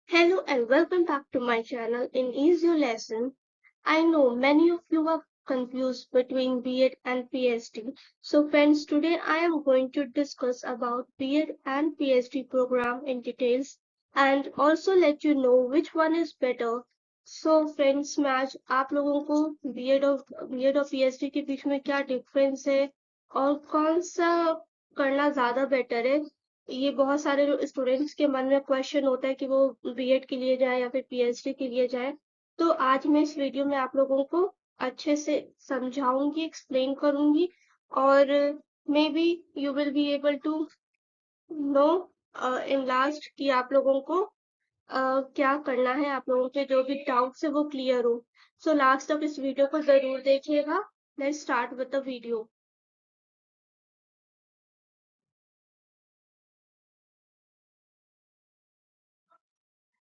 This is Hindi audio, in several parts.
Hello and welcome back to my channel. In Ease Your Lesson, I know many of you are confused between B.Ed and PhD. So friends, today I am going to discuss about B.Ed and PhD program in details and also let you know which one is better. So friends, मैं आज आप लोगों को B.Ed और PhD के बीच में क्या डिफरेंस है और कौन सा करना ज्यादा बेटर है, ये बहुत सारे स्टूडेंट्स के मन में क्वेश्चन होता है कि वो बीएड के लिए जाए या फिर पीएचडी के लिए जाए। तो आज मैं इस वीडियो में आप लोगों को अच्छे से समझाऊंगी, एक्सप्लेन करूंगी और maybe you will be able to know in last कि आप लोगों को क्या करना है, आप लोगों के जो भी डाउट्स है वो क्लियर हो। सो लास्ट तक इस वीडियो को जरूर देखिएगा। Let's start with the video.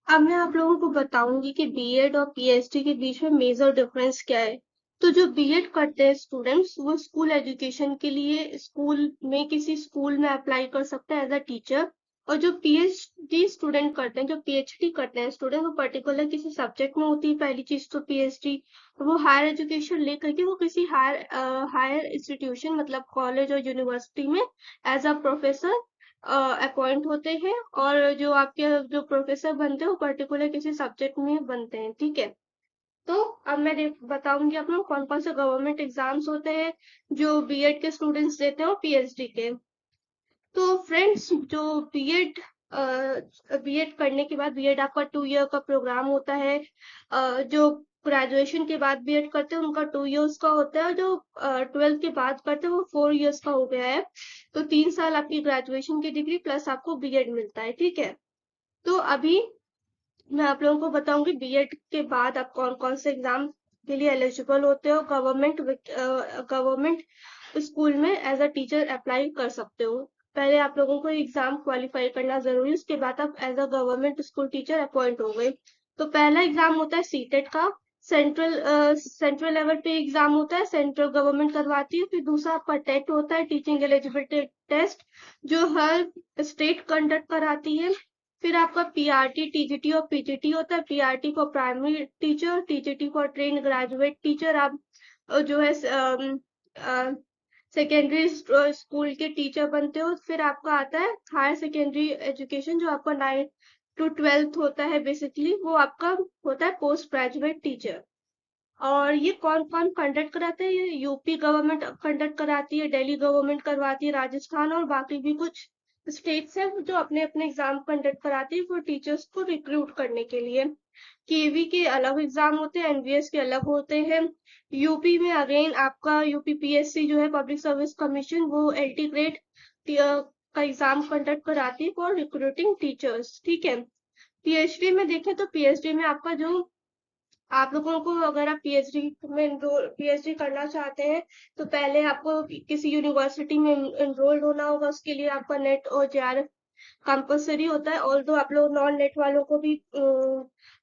अब मैं आप लोगों को बताऊंगी कि बीएड और पीएचडी के बीच में मेजर डिफरेंस क्या है। तो जो बीएड करते हैं स्टूडेंट्स, वो स्कूल एजुकेशन के लिए स्कूल में किसी स्कूल में अप्लाई कर सकते हैं एज अ टीचर। और जो पीएचडी स्टूडेंट करते हैं, जो पीएचडी करते हैं स्टूडेंट, वो पर्टिकुलर किसी सब्जेक्ट में होती है। पहली चीज तो पीएचडी वो हायर एजुकेशन लेकर के वो किसी हायर इंस्टीट्यूशन मतलब कॉलेज और यूनिवर्सिटी में एज अ प्रोफेसर अपॉइंट होते हैं। और जो आपके जो प्रोफेसर बनते हैं वो पर्टिकुलर किसी सब्जेक्ट में बनते हैं, ठीक है। तो अब मैं बताऊंगी आप लोग कौन कौन से गवर्नमेंट एग्जाम्स होते हैं जो बीएड के स्टूडेंट्स देते हैं और पीएचडी के। तो फ्रेंड्स, जो बीएड बीएड करने के बाद बीएड आपका 2 ईयर का प्रोग्राम होता है। जो ग्रेजुएशन के बाद बीएड करते हैं उनका 2 ईयर्स का होता है, और जो 12th के बाद करते हैं वो 4 ईयर्स का हो गया है। तो 3 साल आपकी ग्रेजुएशन की डिग्री प्लस आपको बीएड मिलता है, ठीक है। तो अभी मैं आप लोगों को बताऊंगी बीएड के बाद आप कौन कौन से एग्जाम के लिए एलिजिबल होते हो, गवर्नमेंट स्कूल में एज अ टीचर अप्लाई कर सकते हो। पहले आप लोगों को एग्जाम क्वालिफाई करना जरूरी है, उसके बाद आप as a government school teacher appoint हो गए। तो पहला एग्जाम होता है सीटेट का। सेंट्रल लेवल पे एग्जाम होता है, सेंट्रल गवर्नमेंट करवाती है। फिर दूसरा आपका टेट होता है, टीचिंग एलिजिबिलिटी टेस्ट, जो हर स्टेट कंडक्ट कराती है। फिर आपका पीआरटी, टीजीटी और पीजीटी होता है। PRT for primary teacher, TGT for train graduate teacher. आप जो है सेकेंडरी स्कूल के टीचर बनते हो। फिर आपका आता है हायर सेकेंडरी एजुकेशन, जो आपका 9 to 12 होता है बेसिकली, वो आपका होता है पोस्ट ग्रेजुएट टीचर। और ये कौन कौन कंडक्ट कराते हैं? ये यूपी गवर्नमेंट कंडक्ट कराती है, दिल्ली गवर्नमेंट करवाती है, राजस्थान और बाकी भी कुछ स्टेट्स हैं जो अपने अपने एग्जाम कंडक्ट कराती है फॉर टीचर्स को रिक्रूट करने के लिए। केवी के अलग एग्जाम होते हैं, एनवीएस के अलग होते हैं। यूपी में अगेन आपका यूपीपीएससी जो है पब्लिक सर्विस कमीशन, वो एलटी ग्रेड का एग्जाम कंडक्ट कराती है फॉर रिक्रूटिंग टीचर्स, ठीक है। पीएचडी में देखें तो पीएचडी में आपका जो आप लोगों को, अगर आप पीएचडी करना चाहते हैं तो पहले आपको किसी यूनिवर्सिटी में एनरोल्ड होना होगा। उसके लिए आपका नेट और जेआरएफ कंपलसरी होता है। और तो आप लोग नॉन नेट वालों को भी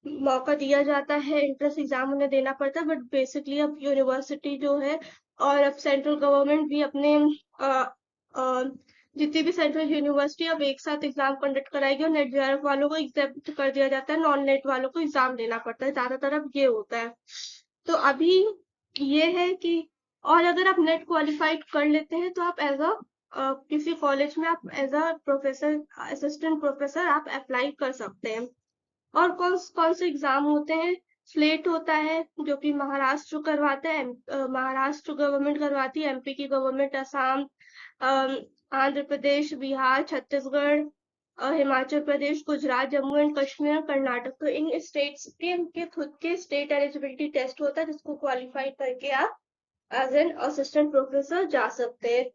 मौका दिया जाता है, एंट्रेंस एग्जाम उन्हें देना पड़ता है। बट बेसिकली अब यूनिवर्सिटी जो है और अब सेंट्रल गवर्नमेंट भी अपने अ, जितनी भी सेंट्रल यूनिवर्सिटी अब एक साथ एग्जाम कंडक्ट कराएगी, और नेट जेआरएफ वालों को एग्जेप्ट कर दिया जाता है, नॉन नेट वालों को एग्जाम देना पड़ता है। ज्यादातर अब ये होता है। तो अभी ये है कि, और अगर आप नेट क्वालिफाइड कर लेते हैं तो आप एज अ किसी कॉलेज में आप as a professor, assistant professor आप अप्लाई कर सकते हैं। और कौन कौन से एग्जाम होते हैं? स्लेट होता है जो कि महाराष्ट्र करवाता है, महाराष्ट्र गवर्नमेंट करवाती है। एमपी की गवर्नमेंट, असम, आंध्र प्रदेश, बिहार, छत्तीसगढ़, हिमाचल प्रदेश, गुजरात, जम्मू एंड कश्मीर, कर्नाटक। तो इन स्टेट्स के उनके खुद के स्टेट एलिजिबिलिटी टेस्ट होता है, जिसको क्वालिफाई करके आप एज एन असिस्टेंट प्रोफेसर जा सकते हैं।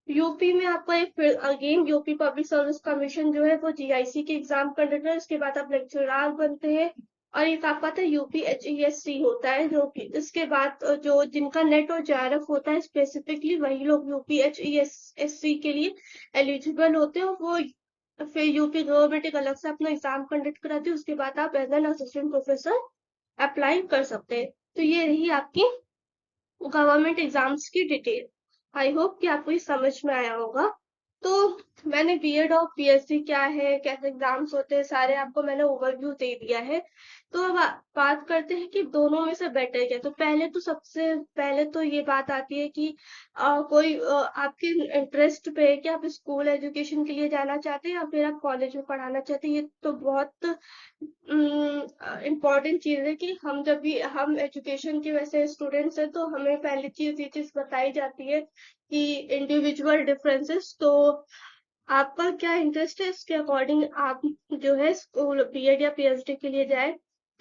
यूपी में आपका एक again UP public service commission जो है वो जीआईसी के एग्जाम कंडक्ट है, इसके बाद आप लेक्चरार बनते हैं। और एक आपका था यूपीएचईएससी होता है, जो कि इसके बाद जो जिनका नेट और जेआरएफ होता है स्पेसिफिकली, वही लोग यूपीएचईएससी के लिए एलिजिबल होते हैं। वो फिर यूपी गवर्नमेंट एक अलग से अपना एग्जाम कंडक्ट कराती है, उसके बाद आप as an assistant professor apply कर सकते हैं। तो ये रही आपकी गवर्नमेंट एग्जाम्स की डिटेल। आई होप कि आपको ये समझ में आया होगा। तो मैंने बीएड और पीएचडी क्या है, कैसे एग्जाम्स होते हैं, सारे आपको मैंने ओवरव्यू दे दिया है। तो अब बात करते हैं कि दोनों में से बेटर क्या है। तो पहले तो सबसे पहले तो ये बात आती है कि कोई आपके इंटरेस्ट पे है कि आप स्कूल एजुकेशन के लिए जाना चाहते हैं या फिर आप कॉलेज में पढ़ाना चाहते हैं। ये तो बहुत इम्पोर्टेंट चीज है कि हम जब भी हम एजुकेशन के वैसे स्टूडेंट्स हैं तो हमें पहली चीज ये चीज बताई जाती है कि इंडिविजुअल डिफरेंसेस। तो आपका क्या इंटरेस्ट है उसके अकॉर्डिंग आप जो है स्कूल बीएड या पीएचडी के लिए जाए।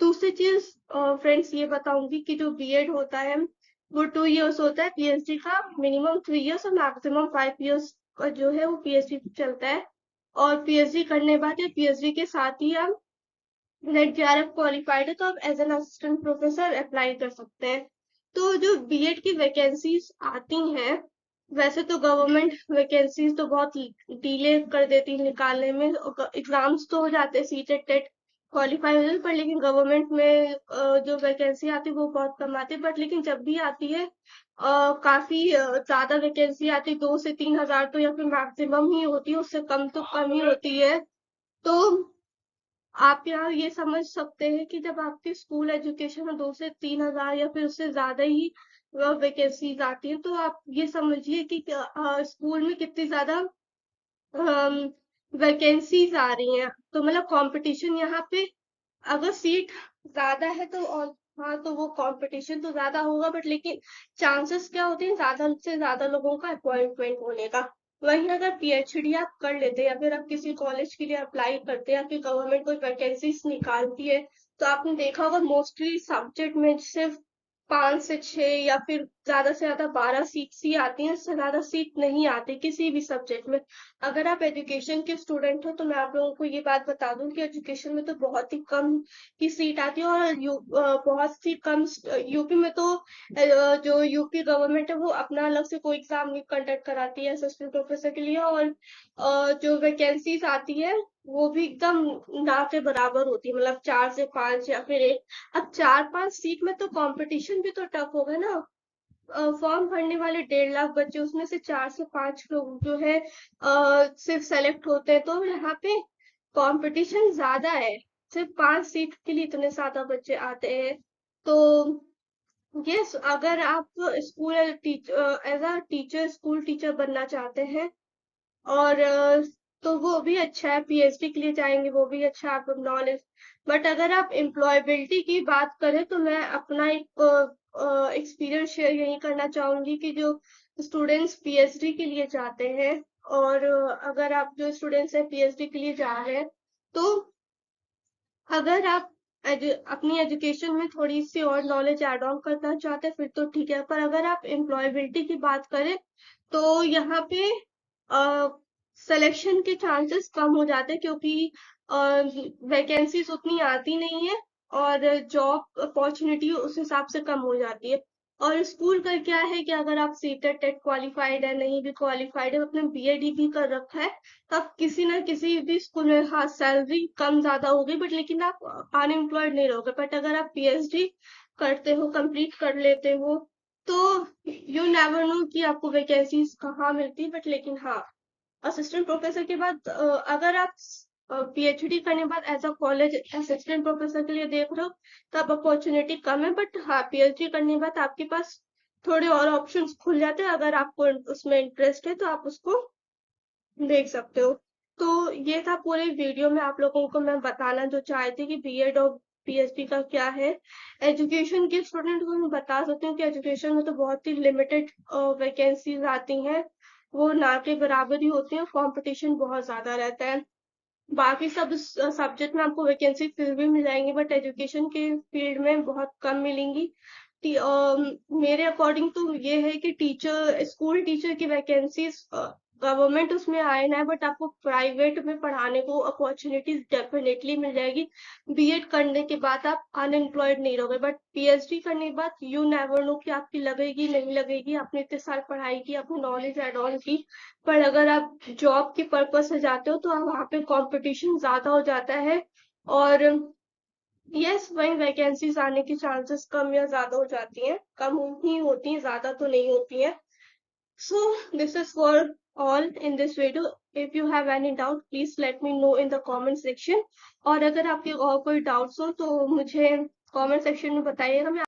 दूसरी चीज फ्रेंड्स ये बताऊंगी कि जो बीएड होता है वो 2 इयर्स होता है, पीएचडी का मिनिमम 3 इयर्स और मैक्सिमम 5 इयर्स का जो है वो पीएचडी चलता है। और पीएचडी करने बाद या पीएचडी के साथ ही आप नेट जेआरएफ क्वालिफाइड है तो आप as an assistant professor apply कर सकते हैं। तो जो बीएड की वैकेंसीज आती हैं, वैसे तो गवर्नमेंट वैकेंसीज तो बहुत डिले कर देती है निकालने में। एग्जाम्स तो हो जाते हैं, सीटेट टेट क्वालिफाई हो जाते, पर लेकिन गवर्नमेंट में जो वैकेंसी आती है वो बहुत कम आती है। बट लेकिन जब भी आती है काफी ज्यादा वैकेंसी आती है, 2 से 3 हजार तो या फिर मैक्सिमम ही होती है, उससे कम तो कम ही होती है। तो आप यहाँ ये समझ सकते हैं कि जब आपकी स्कूल एजुकेशन में 2 से 3 हजार या फिर उससे ज्यादा ही वैकेंसीज आती है, तो आप ये समझिए कि स्कूल में कितनी ज्यादा वैकेंसीज आ रही हैं। तो मतलब कंपटीशन यहाँ पे अगर सीट ज्यादा है तो, और हाँ तो वो कंपटीशन तो ज्यादा होगा, बट लेकिन चांसेस क्या होते हैं ज्यादा से ज्यादा लोगों का अपॉइंटमेंट होने का। वहीं अगर पीएचडी आप कर लेते हैं या फिर आप किसी कॉलेज के लिए अप्लाई करते हैं या फिर गवर्नमेंट कोई वैकेंसीज निकालती है, तो आपने देखा होगा मोस्टली सब्जेक्ट में सिर्फ 5 से 6 या फिर ज्यादा से ज्यादा 12 सीट्स ही आती हैं, इससे ज्यादा सीट नहीं आती किसी भी सब्जेक्ट में। अगर आप एजुकेशन के स्टूडेंट हो तो मैं आप लोगों को ये बात बता दूं कि एजुकेशन में तो बहुत ही कम की सीट आती है। और बहुत सी कम यूपी में तो जो यूपी गवर्नमेंट है वो अपना अलग से कोई एग्जाम नहीं कंडक्ट कराती है असिस्टेंट प्रोफेसर के लिए। और जो वैकेंसीज आती है वो भी एकदम ना के बराबर होती है, मतलब 4 से 5 या फिर 1। अब 4-5 सीट में तो कंपटीशन भी तो टफ होगा ना। फॉर्म भरने वाले 1.5 लाख बच्चे, उसमें से 4 से 5 लोग जो है सिर्फ सेलेक्ट होते हैं, तो यहाँ पे कंपटीशन ज्यादा है। सिर्फ 5 सीट के लिए इतने ज्यादा बच्चे आते हैं। तो यस, अगर आप school as a teacher school teacher बनना चाहते हैं और तो वो भी अच्छा है, पीएचडी के लिए जाएंगे वो भी अच्छा है, आपको नॉलेज। बट अगर आप एम्प्लॉयबिलिटी की बात करें तो मैं अपना एक एक्सपीरियंस शेयर यही करना चाहूंगी कि जो स्टूडेंट्स पीएचडी के लिए जाते हैं और अगर आप जो स्टूडेंट्स हैं पीएचडी के लिए जा रहे हैं, तो अगर आप अपनी एजुकेशन में थोड़ी सी और नॉलेज ऐड ऑन करना चाहते हैं फिर तो ठीक है। पर अगर आप एम्प्लॉयबिलिटी की बात करें तो यहाँ पे सिलेक्शन के चांसेस कम हो जाते हैं, क्योंकि वैकेंसीज उतनी आती नहीं है और जॉब अपॉर्चुनिटी उस हिसाब से कम हो जाती है। और स्कूल का क्या है कि अगर आप सीटेट टेट क्वालिफाइड है, नहीं भी क्वालिफाइड है, अपने बीएड भी कर रखा है, तब किसी ना किसी भी स्कूल में हाँ सैलरी कम ज्यादा होगी, बट लेकिन आप अनएम्प्लॉयड नहीं रहोगे। बट अगर आप पीएचडी करते हो, कंप्लीट कर लेते हो, तो यू नेवर नो कि आपको वैकेंसीज कहाँ मिलती है। बट लेकिन हाँ, असिस्टेंट प्रोफेसर के बाद अगर आप पीएचडी करने के बाद as a college assistant professor के लिए देख रहे हो तब अपॉर्चुनिटी कम है। बट हाँ, पीएचडी करने के बाद आपके पास थोड़े और ऑप्शंस खुल जाते हैं, अगर आपको उसमें इंटरेस्ट है तो आप उसको देख सकते हो। तो ये था पूरे वीडियो में आप लोगों को मैं बताना जो चाहती कि बीएड और पीएचडी का क्या है। एजुकेशन के स्टूडेंट को मैं बता सकती हूँ कि एजुकेशन में तो बहुत ही लिमिटेड वैकेंसीज आती हैं, वो ना के बराबर ही होती है, कंपटीशन बहुत ज्यादा रहता है। बाकी सब सब्जेक्ट में आपको वैकेंसी फिर भी मिल जाएंगी, बट एजुकेशन के फील्ड में बहुत कम मिलेंगी। मेरे अकॉर्डिंग तो ये है कि टीचर स्कूल टीचर की वैकेंसीज गवर्नमेंट उसमें आए ना, बट आपको प्राइवेट में पढ़ाने को अपॉर्चुनिटीज डेफिनेटली मिल जाएगी। बीएड करने के बाद आप अनएम्प्लॉयड नहीं रहोगे, बट पीएचडी करने के बाद यू नेवर नो कि आपकी लगेगी नहीं लगेगी। आपने इतने साल पढ़ाई की, अपनी नॉलेज एड ऑन की, पर अगर आप जॉब के पर्पज से जाते हो तो वहां पे कंपटीशन ज्यादा हो जाता है। और यस, वही वैकेंसीज आने की चांसेस कम या ज्यादा हो जाती हैं, कम ही होती हैं, ज्यादा तो नहीं होती हैं। So this is for all in this video. If you have any doubt, please let me know in the comment section. और अगर आपके और कोई डाउट्स हो तो मुझे comment section में बताइएगा, मैं